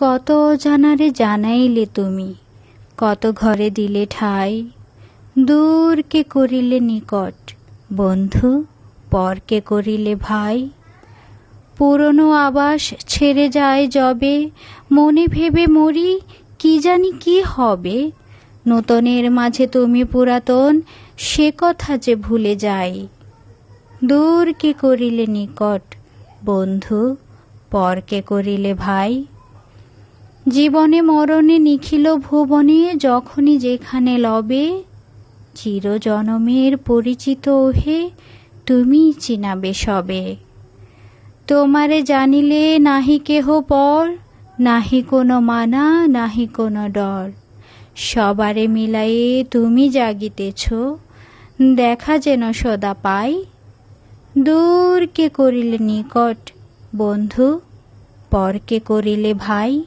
কত অজানারে জানাইলে তুমি, কত ঘরে দিলে ঠাই। দূরকে করিলে নিকট বন্ধু, পরকে করিলে ভাই। পুরনো আবাস ছেড়ে যায় যবে, মনে ভেবে মরি কি জানি কি হবে। নূতনের মাঝে তুমি পুরাতন, সে কথা যে ভুলে যাই। দূরকে করিলে নিকট বন্ধু, পরকে করিলে ভাই। জীবনে মরণে নিখিল ভুবনে, যখনই যেখানে লবে। চিরজনমের পরিচিত ওহে, তুমিই চিনাবে সবে। তোমারে জানিলে নাহি কেহ পর, নাহি কোনো মানা নাহি কোনো ডর। সবারে মিলায়ে তুমি জাগিতেছ, দেখা যেন সদা পাই। দূরকে করিলে নিকট বন্ধু, পরকে করিলে ভাই।